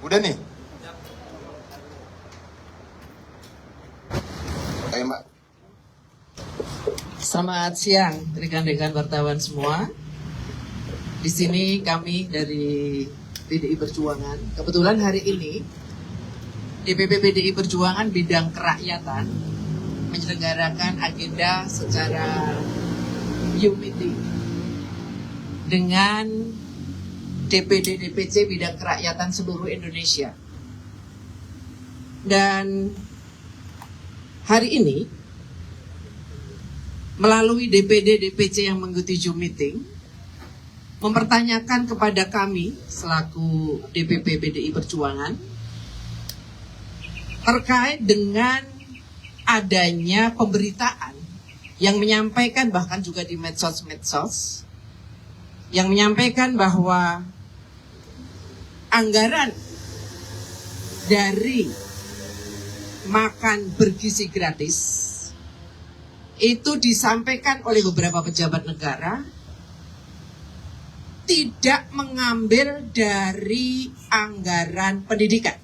Udah nih. Ayo Mbak. Selamat siang rekan-rekan wartawan semua. Di sini kami dari PDI Perjuangan. Kebetulan hari ini DPP PDI Perjuangan bidang kerakyatan menyelenggarakan agenda secara Zoom meeting dengan DPD DPC bidang kerakyatan seluruh Indonesia. Dan hari ini melalui DPD DPC yang mengikuti Zoom meeting mempertanyakan kepada kami selaku DPP PDI Perjuangan terkait dengan adanya pemberitaan yang menyampaikan, bahkan juga di medsos yang menyampaikan bahwa anggaran dari makan bergizi gratis itu disampaikan oleh beberapa pejabat negara tidak mengambil dari anggaran pendidikan.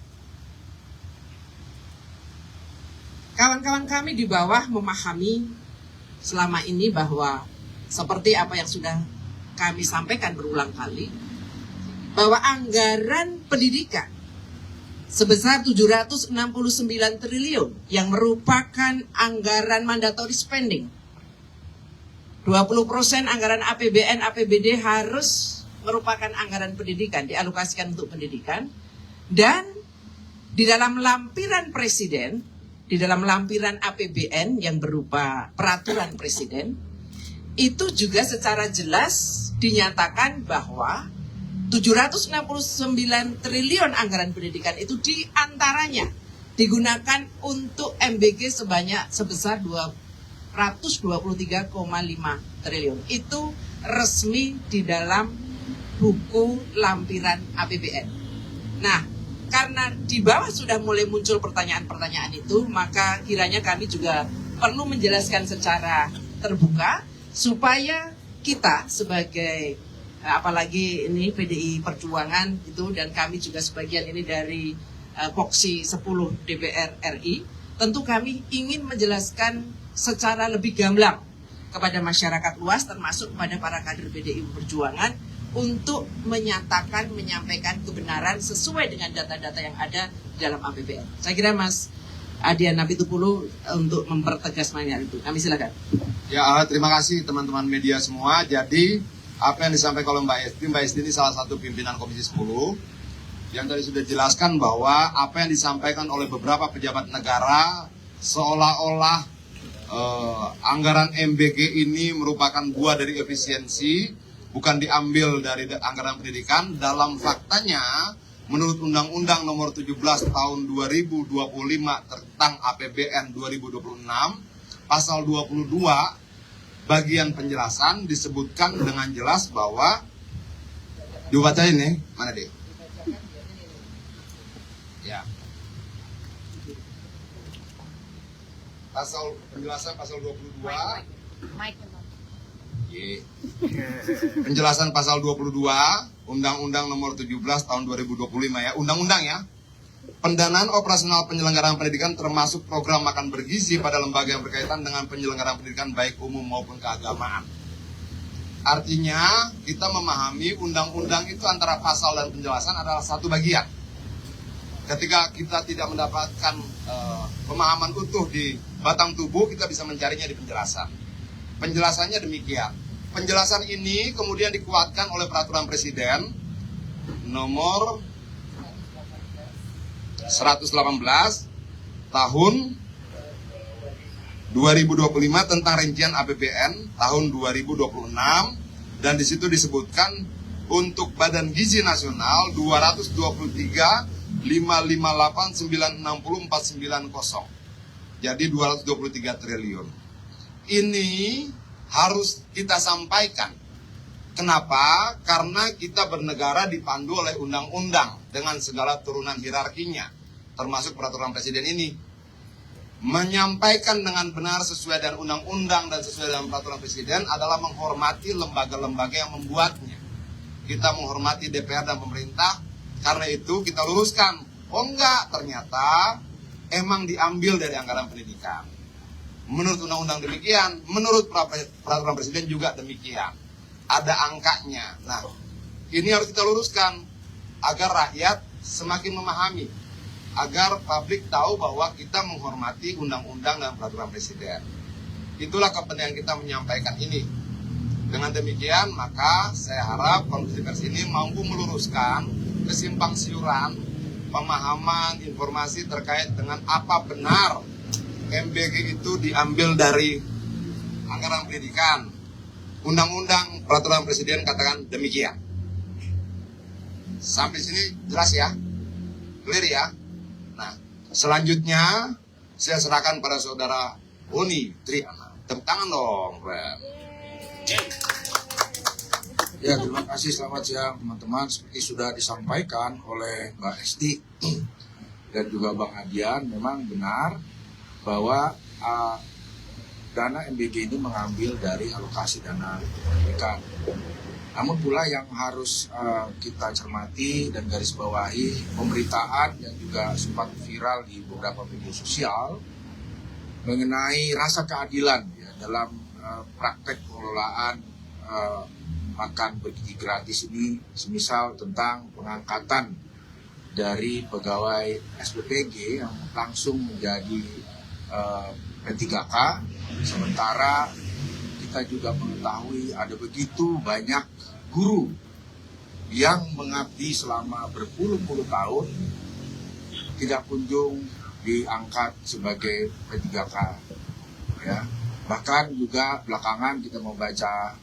Kawan-kawan kami di bawah memahami selama ini bahwa seperti apa yang sudah kami sampaikan berulang kali, bahwa anggaran pendidikan sebesar 769 triliun yang merupakan anggaran mandatory spending. 20% anggaran APBN, APBD harus merupakan anggaran pendidikan, dialokasikan untuk pendidikan. Dan di dalam lampiran presiden, di dalam lampiran APBN yang berupa peraturan presiden, itu juga secara jelas dinyatakan bahwa 769 triliun anggaran pendidikan itu diantaranya digunakan untuk MBG sebesar 223,5 triliun. Itu resmi di dalam buku lampiran APBN. Nah, karena di bawah sudah mulai muncul pertanyaan-pertanyaan itu, maka kiranya kami juga perlu menjelaskan secara terbuka supaya kita sebagai apalagi ini PDI Perjuangan itu, dan kami juga sebagian ini dari Poksi 10 DPR RI, tentu kami ingin menjelaskan secara lebih gamblang kepada masyarakat luas termasuk kepada para kader PDI Perjuangan untuk menyampaikan kebenaran sesuai dengan data-data yang ada di dalam APBN. Saya kira Mas Adian Napitupulu untuk mempertegas mana itu. Kami silakan. Ya, terima kasih teman-teman media semua. Jadi apa yang disampaikan oleh Mbak Esti ini salah satu pimpinan Komisi 10 yang tadi sudah jelaskan bahwa apa yang disampaikan oleh beberapa pejabat negara seolah-olah anggaran MBG ini merupakan buah dari efisiensi, bukan diambil dari anggaran pendidikan. Dalam faktanya, menurut Undang-Undang Nomor 17 Tahun 2025 tentang APBN 2026, Pasal 22, bagian penjelasan disebutkan dengan jelas bahwa dibaca ini, mana deh? Ya. Penjelasan pasal 22. Penjelasan pasal 22 Undang-Undang Nomor 17 Tahun 2025 ya, undang-undang ya. Pendanaan operasional penyelenggaraan pendidikan termasuk program makan bergizi pada lembaga yang berkaitan dengan penyelenggaraan pendidikan baik umum maupun keagamaan. Artinya kita memahami undang-undang itu antara pasal dan penjelasan adalah satu bagian. Ketika kita tidak mendapatkan pemahaman utuh di batang tubuh, kita bisa mencarinya di penjelasan. Penjelasannya demikian. Penjelasan ini kemudian dikuatkan oleh peraturan presiden nomor 118 tahun 2025 tentang rincian APBN tahun 2026, dan di situ disebutkan untuk Badan Gizi Nasional 223.558.960.490. Jadi 223 triliun. Ini harus kita sampaikan. Kenapa? Karena kita bernegara dipandu oleh undang-undang dengan segala turunan hierarkinya, termasuk peraturan presiden ini. Menyampaikan dengan benar sesuai dengan undang-undang dan sesuai dengan peraturan presiden adalah menghormati lembaga-lembaga yang membuatnya. Kita menghormati DPR dan pemerintah, Karena itu kita luruskan. Oh enggak, ternyata emang diambil dari anggaran pendidikan. Menurut undang-undang demikian, menurut peraturan presiden juga demikian. Ada angkanya. Nah, ini harus kita luruskan agar rakyat semakin memahami, agar publik tahu bahwa kita menghormati undang-undang dan peraturan presiden. Itulah kepentingan kita menyampaikan ini. Dengan demikian, maka saya harap konferensi pers ini mampu meluruskan kesimpang siuran pemahaman informasi terkait dengan apa benar MBG itu diambil dari anggaran pendidikan. Undang-undang peraturan presiden katakan demikian. Sampai sini jelas ya? Clear ya? Nah, selanjutnya saya serahkan pada saudara Boni Triana. Tepuk tangan dong, Ren. Ya, terima kasih. Selamat siang teman-teman. Seperti sudah disampaikan oleh Mbak Esti dan juga Bang Adian, memang benar bahwa dana MBG ini mengambil dari alokasi dana pendidikan. Namun pula yang harus kita cermati dan garis bawahi, pemberitaan yang juga sempat viral di beberapa media sosial mengenai rasa keadilan ya, dalam praktek pengelolaan makan bergizi gratis ini, semisal tentang pengangkatan dari pegawai SPPG yang langsung menjadi P3K, sementara kita juga mengetahui ada begitu banyak guru yang mengabdi selama berpuluh-puluh tahun tidak kunjung diangkat sebagai P3K ya. Bahkan juga belakangan kita membaca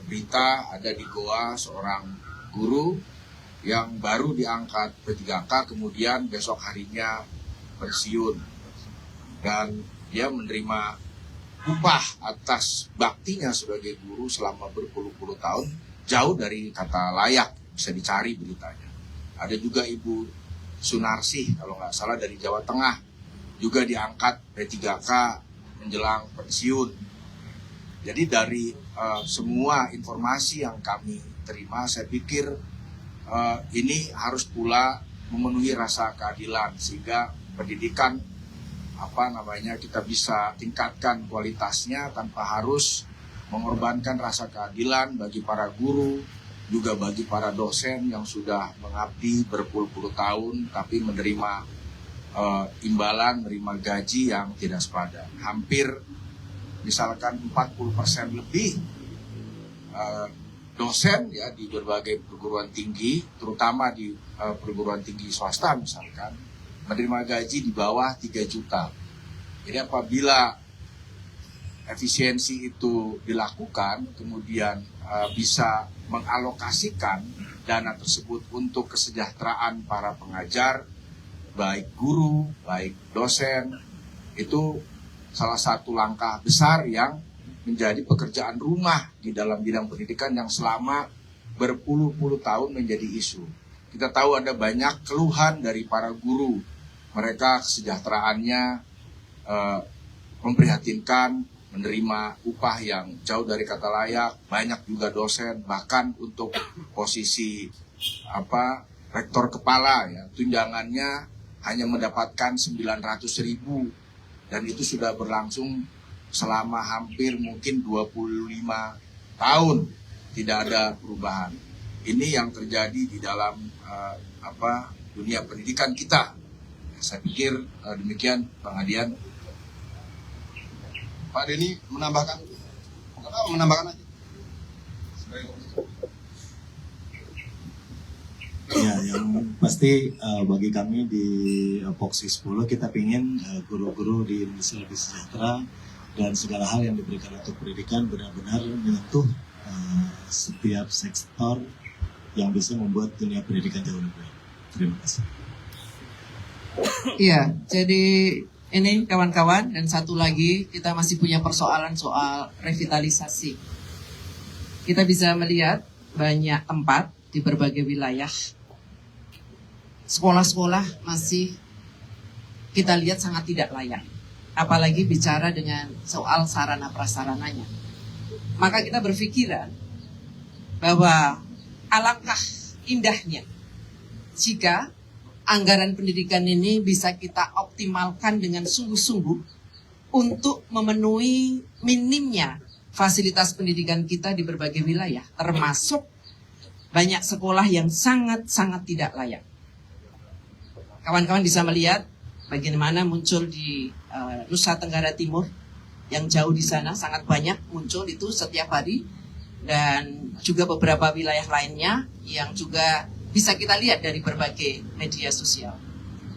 berita ada di Goa seorang guru yang baru diangkat P3K kemudian besok harinya pensiun dan dia menerima upah atas baktinya sebagai guru selama berpuluh-puluh tahun, jauh dari kata layak, bisa dicari beritanya. Ada juga Ibu Sunarsih kalau nggak salah dari Jawa Tengah juga diangkat P3K menjelang pensiun. Jadi dari semua informasi yang kami terima, saya pikir ini harus pula memenuhi rasa keadilan sehingga pendidikan kita bisa tingkatkan kualitasnya tanpa harus mengorbankan rasa keadilan bagi para guru, juga bagi para dosen yang sudah mengabdi berpuluh-puluh tahun tapi menerima imbalan, menerima gaji yang tidak sepadan. Hampir misalkan 40% lebih dosen ya di berbagai perguruan tinggi, terutama di perguruan tinggi swasta misalkan, menerima gaji di bawah 3 juta. Jadi apabila efisiensi itu dilakukan, kemudian bisa mengalokasikan dana tersebut untuk kesejahteraan para pengajar, baik guru, baik dosen, itu salah satu langkah besar yang menjadi pekerjaan rumah di dalam bidang pendidikan yang selama berpuluh-puluh tahun menjadi isu. Kita tahu ada banyak keluhan dari para guru. Mereka kesejahteraannya memprihatinkan, menerima upah yang jauh dari kata layak. Banyak juga dosen, bahkan untuk posisi rektor kepala ya, tunjangannya hanya mendapatkan 900.000 dan itu sudah berlangsung selama hampir mungkin 25 tahun tidak ada perubahan. Ini yang terjadi di dalam dunia pendidikan kita. Saya pikir demikian, Bang Adian. Pak Denny menambahkan aja. Ya, yang pasti bagi kami di Voksi 10 kita ingin guru-guru di Indonesia lebih sejahtera dan segala hal yang diberikan untuk pendidikan benar-benar menyentuh setiap sektor yang bisa membuat dunia pendidikan jauh lebih baik. Terima kasih. Iya, jadi ini kawan-kawan, dan satu lagi kita masih punya persoalan soal revitalisasi. Kita bisa melihat banyak tempat di berbagai wilayah, sekolah-sekolah masih kita lihat sangat tidak layak. Apalagi bicara dengan soal sarana prasarananya. Maka kita berpikiran bahwa alangkah indahnya jika anggaran pendidikan ini bisa kita optimalkan dengan sungguh-sungguh untuk memenuhi minimnya fasilitas pendidikan kita di berbagai wilayah, termasuk banyak sekolah yang sangat-sangat tidak layak. Kawan-kawan bisa melihat bagaimana muncul di Nusa Tenggara Timur, yang jauh di sana sangat banyak muncul itu setiap hari, dan juga beberapa wilayah lainnya yang juga bisa kita lihat dari berbagai media sosial.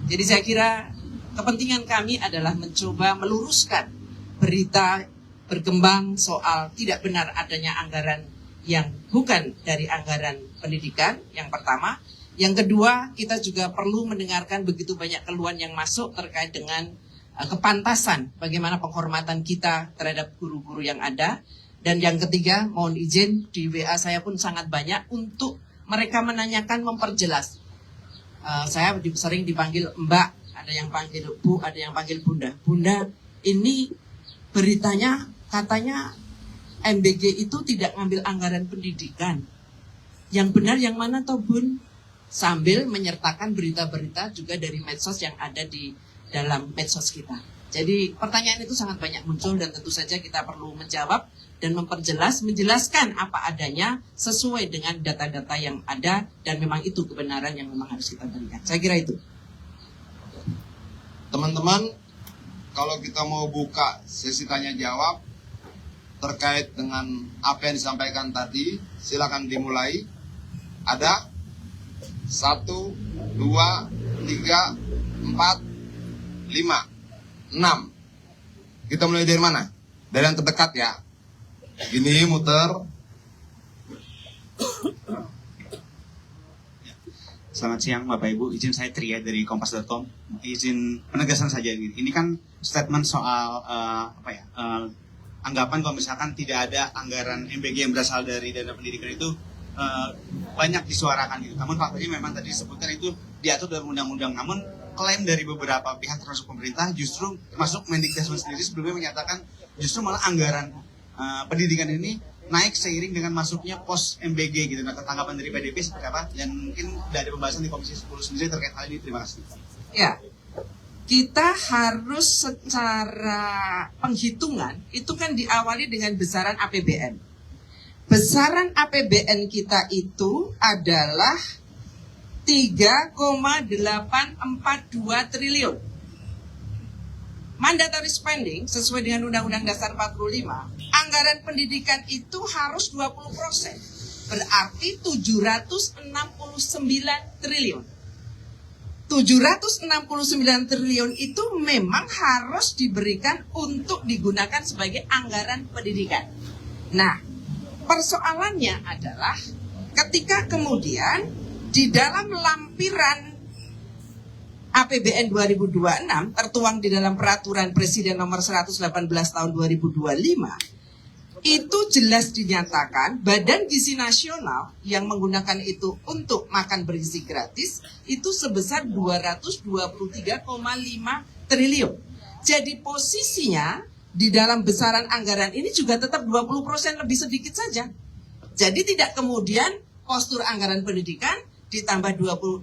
Jadi saya kira kepentingan kami adalah mencoba meluruskan berita berkembang soal tidak benar adanya anggaran yang bukan dari anggaran pendidikan, yang pertama. Yang kedua, kita juga perlu mendengarkan begitu banyak keluhan yang masuk terkait dengan kepantasan bagaimana penghormatan kita terhadap guru-guru yang ada. Dan yang ketiga, mohon izin, di WA saya pun sangat banyak untuk mereka menanyakan, memperjelas. Saya sering dipanggil Mbak, ada yang panggil Bu, ada yang panggil Bunda. Bunda, ini beritanya katanya MBG itu tidak ngambil anggaran pendidikan. Yang benar yang mana toh Bun? Sambil menyertakan berita-berita juga dari medsos yang ada di dalam medsos kita. Jadi pertanyaan itu sangat banyak muncul dan tentu saja kita perlu menjawab dan menjelaskan apa adanya sesuai dengan data-data yang ada dan memang itu kebenaran yang memang harus kita berikan. Saya kira itu. Teman-teman, kalau kita mau buka sesi tanya jawab terkait dengan apa yang disampaikan tadi, silakan dimulai. Ada 1, 2, 3, 4, 5, 6. Kita mulai dari mana? Dari yang terdekat ya. Gini muter. Selamat siang Bapak Ibu, izin saya Tria dari Kompas.com. Izin penegasan saja gini. Ini kan statement soal anggapan kalau misalkan tidak ada anggaran MBG yang berasal dari dana pendidikan itu banyak disuarakan gitu. Namun faktanya memang tadi disebutkan itu diatur dalam undang-undang. Namun klaim dari beberapa pihak termasuk pemerintah justru masuk Mendikbud sendiri sebelumnya menyatakan justru malah anggaran pendidikan ini naik seiring dengan masuknya pos MBG gitu. Nah, tanggapan dari PDP seperti apa? Dan mungkin dari pembahasan di Komisi 10 sendiri terkait hal ini. Terima kasih. Ya, kita harus secara penghitungan itu kan diawali dengan besaran APBN. Besaran APBN kita itu adalah 3,842 triliun. Mandatory spending sesuai dengan Undang-Undang Dasar 45, anggaran pendidikan itu harus 20%. Berarti 769 triliun. 769 triliun itu memang harus diberikan untuk digunakan sebagai anggaran pendidikan. Nah, persoalannya adalah ketika kemudian di dalam lampiran APBN 2026 tertuang di dalam Peraturan Presiden Nomor 118 Tahun 2025 itu jelas dinyatakan Badan Gizi Nasional yang menggunakan itu untuk makan bergizi gratis itu sebesar 223,5 triliun. Jadi posisinya di dalam besaran anggaran ini juga tetap 20% lebih sedikit saja. Jadi tidak kemudian postur anggaran pendidikan ditambah 223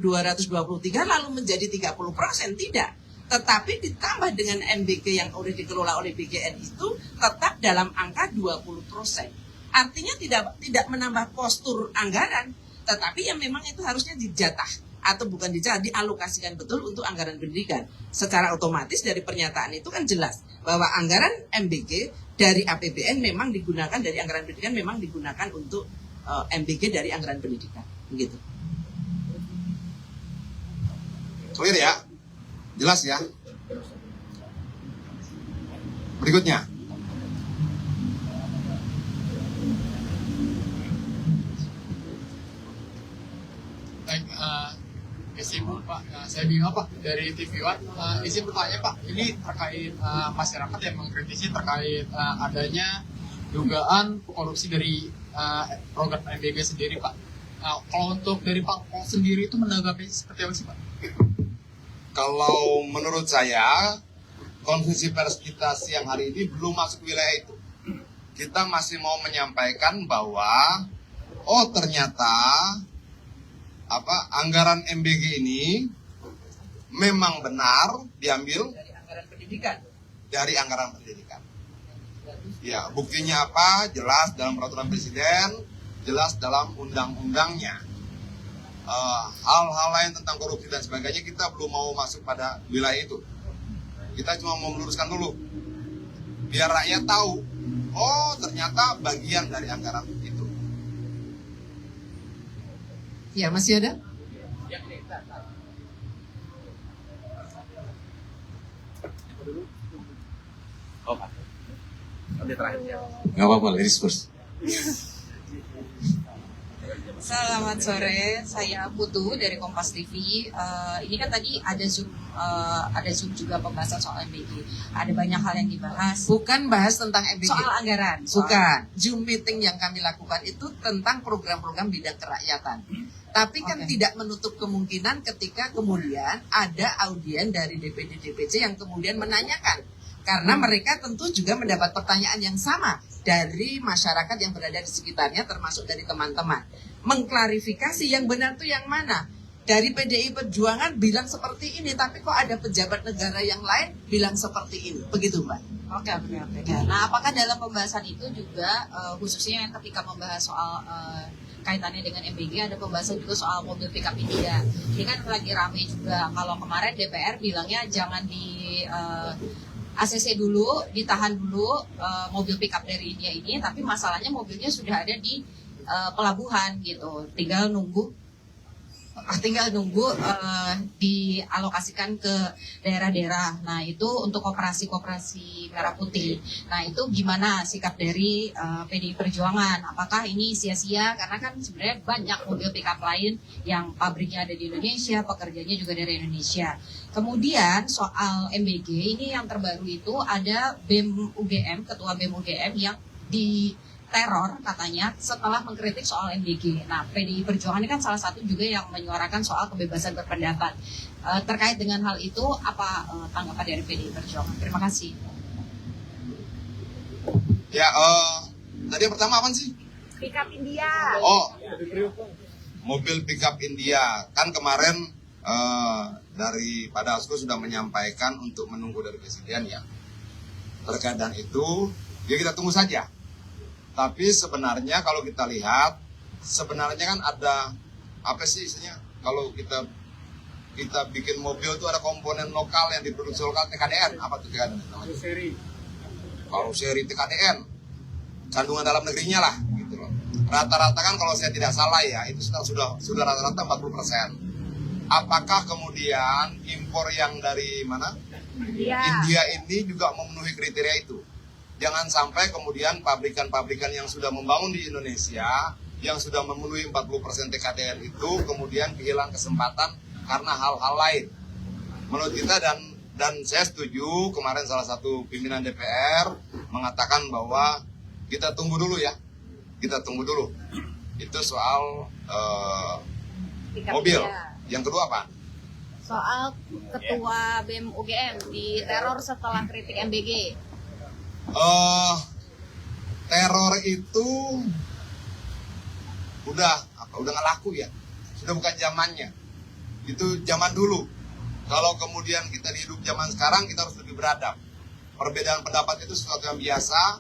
lalu menjadi 30%, tidak. Tetapi ditambah dengan MBG yang sudah dikelola oleh BGN itu tetap dalam angka 20%. Artinya tidak menambah postur anggaran, tetapi yang memang itu harusnya dijatah atau bukan dijatah, dialokasikan betul untuk anggaran pendidikan. Secara otomatis dari pernyataan itu kan jelas bahwa anggaran MBG dari APBN memang digunakan, dari anggaran pendidikan memang digunakan untuk MBG dari anggaran pendidikan. Begitu. Clear ya? Jelas ya? Berikutnya. Baik, izin Pak, saya Bima Pak dari TV One. Izin bertanya Pak, ini terkait masyarakat yang mengkritisi terkait adanya dugaan korupsi dari program MBG sendiri Pak. Kalau untuk dari Pak Pol sendiri itu menanggapi seperti apa sih Pak? Kalau menurut saya, konferensi pers kita siang hari ini belum masuk wilayah itu. Kita masih mau menyampaikan bahwa, oh ternyata anggaran MBG ini memang benar diambil Dari anggaran pendidikan. dari anggaran pendidikan. Ya, buktinya apa? Jelas dalam peraturan presiden, jelas dalam undang-undangnya. Hal-hal lain tentang korupsi dan sebagainya kita belum mau masuk pada wilayah itu. Kita cuma mau meluruskan dulu, biar rakyat tahu, oh ternyata bagian dari anggaran itu. Ya, masih ada? Nggak apa-apa, ladies first. Selamat sore, saya Putu dari Kompas TV. Ini kan tadi ada Zoom juga pembahasan soal MBG. Ada banyak hal yang dibahas. Bukan bahas tentang MBG. Soal anggaran. Bukan. Zoom meeting yang kami lakukan itu tentang program-program bidang kerakyatan. Tapi kan Oke. tidak menutup kemungkinan ketika kemudian ada audien dari DPD DPC yang kemudian menanyakan. Karena mereka tentu juga mendapat pertanyaan yang sama dari masyarakat yang berada di sekitarnya, termasuk dari teman-teman. Mengklarifikasi yang benar itu yang mana? Dari PDI Perjuangan bilang seperti ini, tapi kok ada pejabat negara yang lain bilang seperti ini. Begitu, Mbak. Oke. Nah, apakah dalam pembahasan itu juga khususnya yang ketika membahas soal kaitannya dengan MBG ada pembahasan juga soal mobil pickup India. Ini kan lagi rame juga. Kalau kemarin DPR bilangnya jangan di ACC dulu, ditahan dulu mobil pickup dari India ini, tapi masalahnya mobilnya sudah ada di pelabuhan gitu, tinggal nunggu dialokasikan ke daerah-daerah. Nah itu untuk koperasi merah putih. Nah itu gimana sikap dari PDI Perjuangan? Apakah ini sia-sia? Karena kan sebenarnya banyak mobil pickup lain yang pabriknya ada di Indonesia, pekerjanya juga dari Indonesia. Kemudian soal MBG ini yang terbaru itu ada BEM UGM, ketua BEM UGM yang di teror katanya setelah mengkritik soal MBG. Nah, PDI Perjuangan ini kan salah satu juga yang menyuarakan soal kebebasan berpendapat. Terkait dengan hal itu, apa tanggapan dari PDI Perjuangan? Terima kasih. Ya, tadi yang pertama apa sih? Pickup India. Oh, mobil pickup India. Kan kemarin dari Pak Dasko sudah menyampaikan untuk menunggu dari presiden ya. Terkait dengan itu, ya kita tunggu saja. Tapi sebenarnya kalau kita lihat, sebenarnya kan ada apa sih isinya? Kalau kita bikin mobil itu ada komponen lokal yang diproduksi lokal, TKDN. Apa tuh TKDN? Karoseri TKDN. Kandungan dalam negerinya lah, gitu loh. Rata-rata kan kalau saya tidak salah ya, itu sudah rata-rata 40%. Apakah kemudian impor yang dari mana? India ini juga memenuhi kriteria itu? Jangan sampai kemudian pabrikan-pabrikan yang sudah membangun di Indonesia, yang sudah memenuhi 40% TKDN itu, kemudian kehilangan kesempatan karena hal-hal lain. Menurut kita dan saya setuju, kemarin salah satu pimpinan DPR mengatakan bahwa kita tunggu dulu ya. Kita tunggu dulu. Itu soal mobil. Yang kedua apa? Soal ketua BEM UGM di teror setelah kritik MBG. Teror itu udah nggak laku ya, sudah bukan zamannya. Itu zaman dulu. Kalau kemudian kita hidup zaman sekarang, kita harus lebih beradab. Perbedaan pendapat itu sesuatu yang biasa.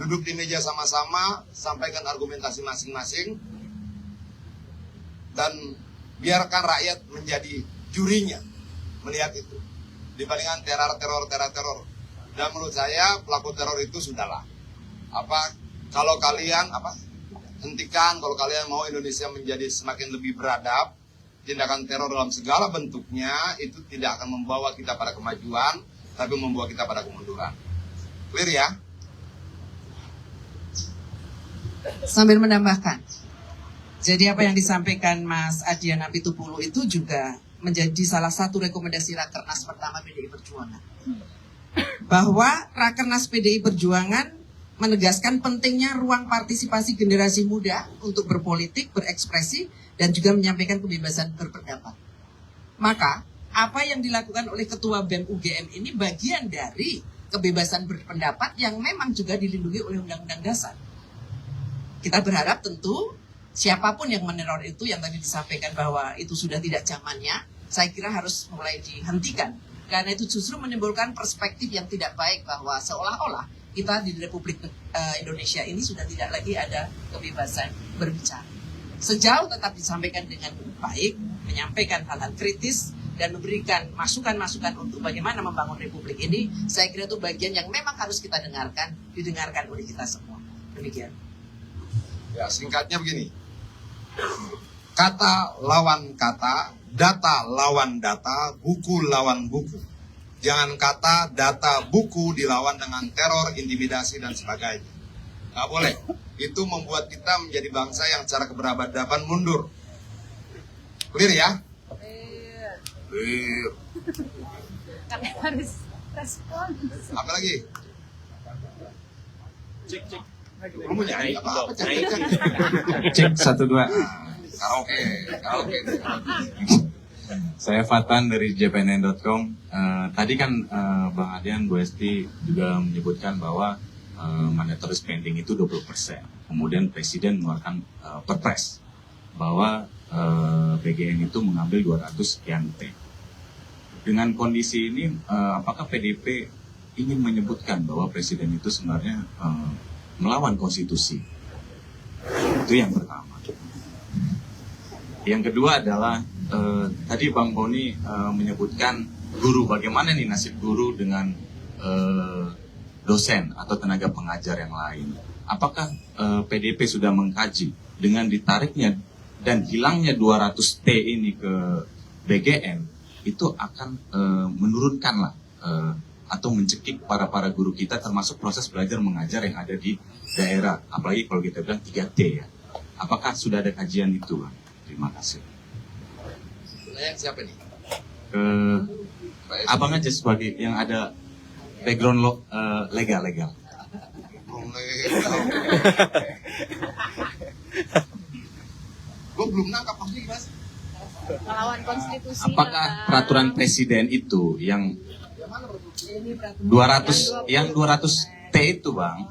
Duduk di meja sama-sama, sampaikan argumentasi masing-masing, dan biarkan rakyat menjadi jurinya melihat itu. Dibandingkan teror. Dan menurut saya pelaku teror itu sudahlah. Hentikan kalau kalian mau Indonesia menjadi semakin lebih beradab. Tindakan teror dalam segala bentuknya itu tidak akan membawa kita pada kemajuan, tapi membawa kita pada kemunduran. Clear ya? Sambil menambahkan, jadi apa yang disampaikan Mas Adian Apitupulu itu juga menjadi salah satu rekomendasi Rakernas pertama PDI Perjuangan. Bahwa Rakernas PDI Perjuangan menegaskan pentingnya ruang partisipasi generasi muda untuk berpolitik, berekspresi, dan juga menyampaikan kebebasan berpendapat. Maka, apa yang dilakukan oleh Ketua BEM UGM ini bagian dari kebebasan berpendapat yang memang juga dilindungi oleh Undang-Undang Dasar. Kita berharap tentu siapapun yang meneror itu, yang tadi disampaikan bahwa itu sudah tidak zamannya, saya kira harus mulai dihentikan. Karena itu justru menimbulkan perspektif yang tidak baik bahwa seolah-olah kita di Republik Indonesia ini sudah tidak lagi ada kebebasan berbicara. Sejauh tetap disampaikan dengan baik, menyampaikan hal-hal kritis, dan memberikan masukan-masukan untuk bagaimana membangun Republik ini, saya kira itu bagian yang memang harus kita didengarkan oleh kita semua. Demikian. Ya, singkatnya begini. Kata lawan kata, data lawan data, buku lawan buku. Jangan kata, data, buku dilawan dengan teror, intimidasi, dan sebagainya. Nggak boleh. Itu membuat kita menjadi bangsa yang secara keberadaban mundur. Clear ya? Clear. Kami harus respon. Apa lagi? Cek. Kamu nyanyi apa? Cek 1-2. Karaoke. Saya Fatan dari jpnn.com. Tadi kan Bang Adian, Bu Esti juga menyebutkan bahwa mandatory spending itu 20%. Kemudian Presiden mengeluarkan perpres bahwa BGN itu mengambil 200 sekian T. Dengan kondisi ini, apakah PDIP ingin menyebutkan bahwa Presiden itu sebenarnya melawan konstitusi? Itu yang pertama. Yang kedua adalah tadi Bang Boni menyebutkan guru, bagaimana nih nasib guru dengan dosen atau tenaga pengajar yang lain. Apakah PDIP sudah mengkaji dengan ditariknya dan hilangnya 200 T ini ke BGN, itu akan menurunkanlah atau mencekik para guru kita, termasuk proses belajar mengajar yang ada di daerah, apalagi kalau kita bilang 3T ya. Apakah sudah ada kajian itu, Bang? Terima kasih. Yang siapa nih? Ke Abang aja sebagai yang ada background legal. Gue belum nangkap pasti, Mas. Melawan konstitusi. Apakah peraturan presiden itu yang 200 T itu, Bang,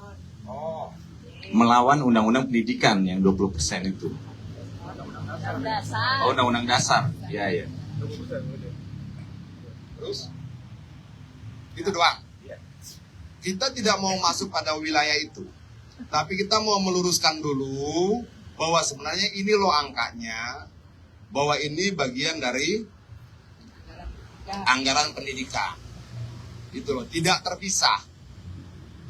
melawan undang-undang pendidikan yang 20% itu? Dasar. Oh, undang-undang dasar. Ya. Terus? Itu doang. Kita tidak mau masuk pada wilayah itu. Tapi kita mau meluruskan dulu bahwa sebenarnya ini loh angkanya, bahwa ini bagian dari anggaran pendidikan. Itu loh, tidak terpisah.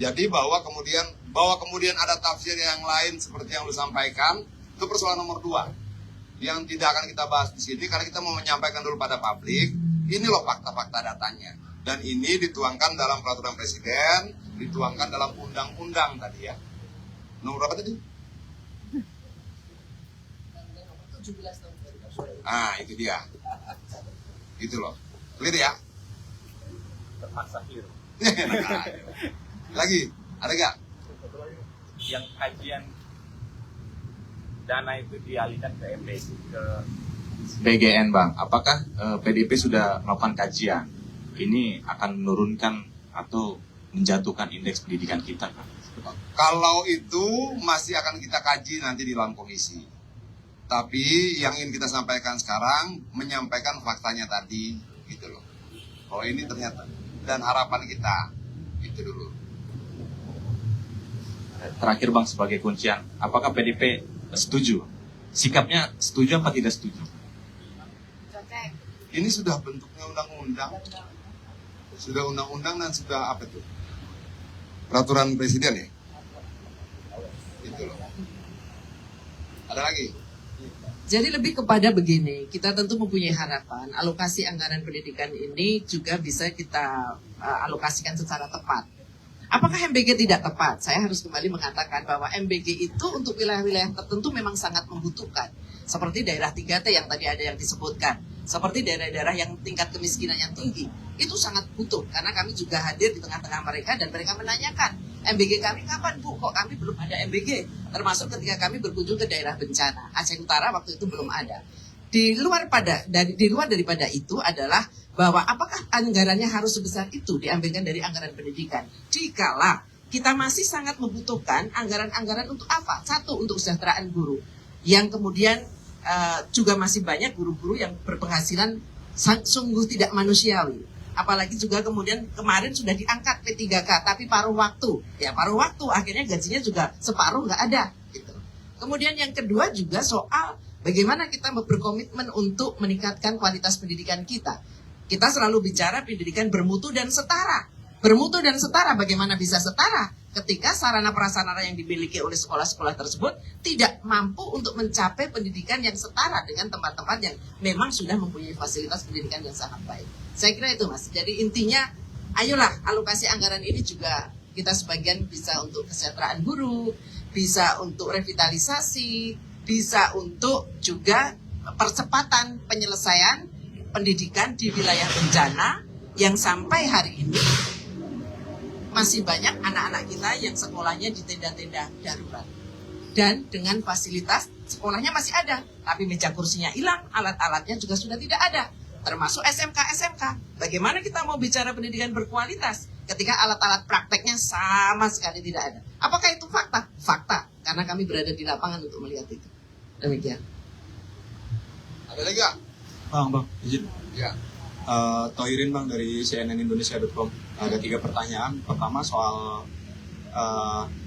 Jadi bahwa kemudian ada tafsir yang lain seperti yang lu sampaikan, itu persoalan nomor 2. Yang tidak akan kita bahas di sini karena kita mau menyampaikan dulu pada publik, ini loh fakta-fakta datanya. Dan ini dituangkan dalam peraturan presiden, dituangkan dalam undang-undang tadi ya. Nomor berapa tadi? 17 tahun. Ah, itu dia. Gitu loh. Clear ya? Terpaksa clear. Lagi, ada gak? Yang kajian dana itu dialihkan ke MBG, ke BGN, Bang. Apakah PDIP sudah melakukan kajian? Ini akan menurunkan atau menjatuhkan indeks pendidikan kita, Bang? Kalau itu masih akan kita kaji nanti di dalam komisi. Tapi yang ingin kita sampaikan sekarang, menyampaikan faktanya tadi, gitu loh. Oh ini ternyata, dan harapan kita, itu dulu. Terakhir, Bang, sebagai kuncian, apakah PDIP setuju? Sikapnya setuju apa tidak setuju? Ini sudah bentuknya undang-undang. Sudah undang-undang dan sudah apa tuh? Peraturan presiden ya? Itu loh. Ada lagi? Jadi lebih kepada begini, kita tentu mempunyai harapan alokasi anggaran pendidikan ini juga bisa kita alokasikan secara tepat. Apakah MBG tidak tepat? Saya harus kembali mengatakan bahwa MBG itu untuk wilayah-wilayah tertentu memang sangat membutuhkan. Seperti daerah 3T yang tadi ada yang disebutkan. Seperti daerah-daerah yang tingkat kemiskinannya tinggi. Itu sangat butuh, karena kami juga hadir di tengah-tengah mereka dan mereka menanyakan, MBG kami kapan, Bu? Kok kami belum ada MBG? Termasuk ketika kami berkunjung ke daerah bencana. Aceh Utara waktu itu belum ada. Di luar daripada itu adalah bahwa apakah anggarannya harus sebesar itu diambilkan dari anggaran pendidikan. Dikala kita masih sangat membutuhkan anggaran-anggaran untuk apa? Satu, untuk kesejahteraan guru. Yang kemudian juga masih banyak guru-guru yang berpenghasilan sungguh tidak manusiawi. Apalagi juga kemudian kemarin sudah diangkat P3K, tapi paruh waktu. Ya paruh waktu, akhirnya gajinya juga separuh nggak ada. Gitu. Kemudian yang kedua juga soal bagaimana kita berkomitmen untuk meningkatkan kualitas pendidikan kita. Kita selalu bicara pendidikan bermutu dan setara. Bermutu dan setara, bagaimana bisa setara? Ketika sarana prasarana yang dimiliki oleh sekolah-sekolah tersebut tidak mampu untuk mencapai pendidikan yang setara dengan tempat-tempat yang memang sudah mempunyai fasilitas pendidikan yang sangat baik. Saya kira itu Mas. Jadi intinya, ayolah alokasi anggaran ini juga kita sebagian bisa untuk kesejahteraan guru, bisa untuk revitalisasi, bisa untuk juga percepatan penyelesaian pendidikan di wilayah bencana yang sampai hari ini masih banyak anak-anak kita yang sekolahnya di tenda-tenda darurat. Dan dengan fasilitas sekolahnya masih ada, tapi meja kursinya hilang, alat-alatnya juga sudah tidak ada. Termasuk SMK. Bagaimana kita mau bicara pendidikan berkualitas ketika alat-alat prakteknya sama sekali tidak ada? Apakah itu fakta? Fakta, karena kami berada di lapangan untuk melihat itu. Demikian. Ada lagi nggak? Bang, izin. Ya. Toirin Bang dari cnnindonesia.com. Ada 3 pertanyaan. Pertama soal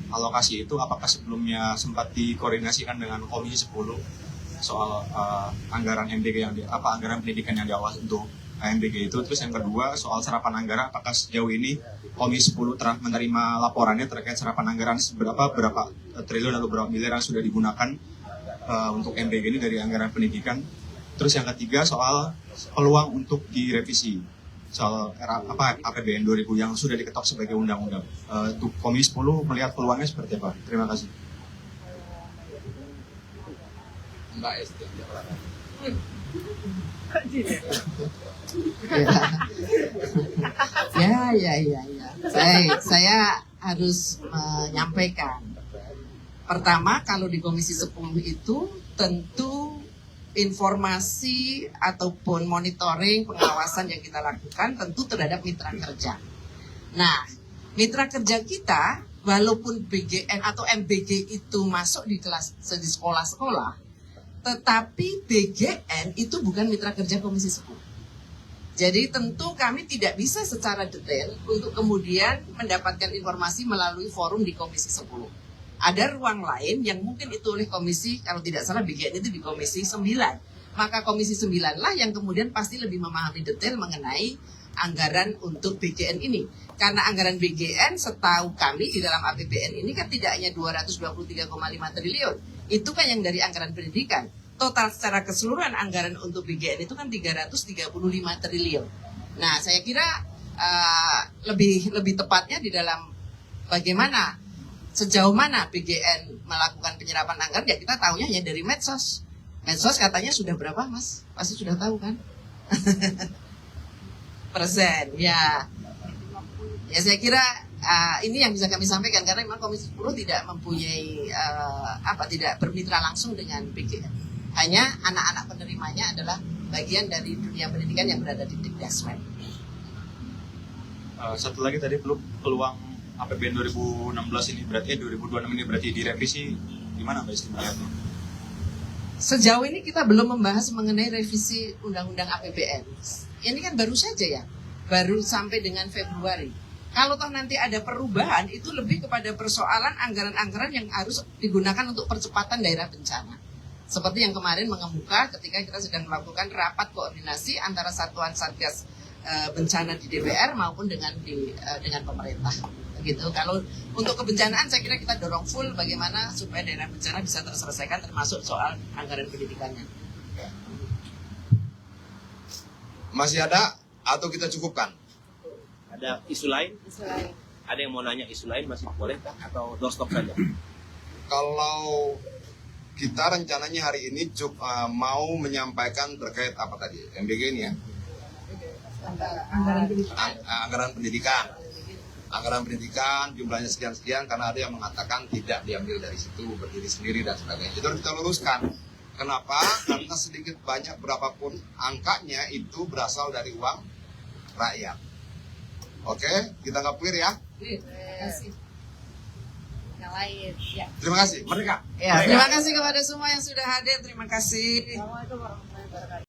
alokasi itu, apakah sebelumnya sempat dikoordinasikan dengan Komisi 10 soal anggaran MBG anggaran pendidikan yang diawasi untuk MBG itu. Terus yang kedua soal serapan anggaran, apakah sejauh ini Komisi 10 telah menerima laporannya terkait serapan anggaran berapa triliun atau berapa miliar yang sudah digunakan untuk MBG ini dari anggaran pendidikan. Terus yang ketiga soal peluang untuk direvisi soal APBN 2000 yang sudah diketok sebagai undang-undang. Untuk Komisi 10 melihat peluangnya seperti apa? Terima kasih. Mbak Esti. Ya. Saya harus menyampaikan. Pertama, kalau di Komisi 10 itu tentu informasi ataupun monitoring pengawasan yang kita lakukan tentu terhadap mitra kerja. Nah, mitra kerja kita walaupun BGN atau MBG itu masuk di kelas di sekolah-sekolah, tetapi BGN itu bukan mitra kerja Komisi 10. Jadi tentu kami tidak bisa secara detail untuk kemudian mendapatkan informasi melalui forum di Komisi 10. Ada ruang lain yang mungkin itu oleh komisi, kalau tidak salah BGN itu di Komisi 9. Maka Komisi 9 lah yang kemudian pasti lebih memahami detail mengenai anggaran untuk BGN ini. Karena anggaran BGN setahu kami di dalam APBN ini kan tidak hanya 223,5 triliun. Itu kan yang dari anggaran pendidikan. Total secara keseluruhan anggaran untuk BGN itu kan 335 triliun. Nah, saya kira lebih tepatnya di dalam bagaimana sejauh mana BGN melakukan penyerapan anggaran, ya kita tahunya hanya dari medsos. Medsos katanya sudah berapa, Mas? Pasti sudah tahu kan? Persen, ya. Ya saya kira ini yang bisa kami sampaikan karena memang Komisi 10 tidak mempunyai tidak bermitra langsung dengan BGN. Hanya anak-anak penerimanya adalah bagian dari dunia pendidikan yang berada di Dikdasmen. Satu lagi tadi peluang APBN 2016 ini berarti 2026 ini berarti direvisi, gimana Mbak Isti melihatnya? Sejauh ini kita belum membahas mengenai revisi Undang-Undang APBN. Ini kan baru saja ya, baru sampai dengan Februari. Kalau toh nanti ada perubahan, itu lebih kepada persoalan anggaran-anggaran yang harus digunakan untuk percepatan daerah bencana. Seperti yang kemarin mengemuka ketika kita sedang melakukan rapat koordinasi antara satuan satgas bencana di DPR maupun dengan pemerintah. Gitu. Kalau untuk kebencanaan saya kira kita dorong full bagaimana supaya daerah bencana bisa terselesaikan termasuk soal anggaran pendidikannya. Masih ada atau kita cukupkan? Ada isu lain? Ada yang mau nanya isu lain masih boleh atau doorstop saja? Kalau kita rencananya hari ini mau menyampaikan terkait apa tadi? MBG ini ya? Anggaran pendidikan. Anggaran pendidikan jumlahnya sekian-sekian karena ada yang mengatakan tidak diambil dari situ, berdiri sendiri dan sebagainya. Itu harus kita luruskan. Kenapa? Karena sedikit banyak berapapun angkanya itu berasal dari uang rakyat. Oke, kita nggak clear ya? yang lain. Ya. Terima kasih. Merdeka. Ya, terima kasih kepada semua yang sudah hadir. Terima kasih.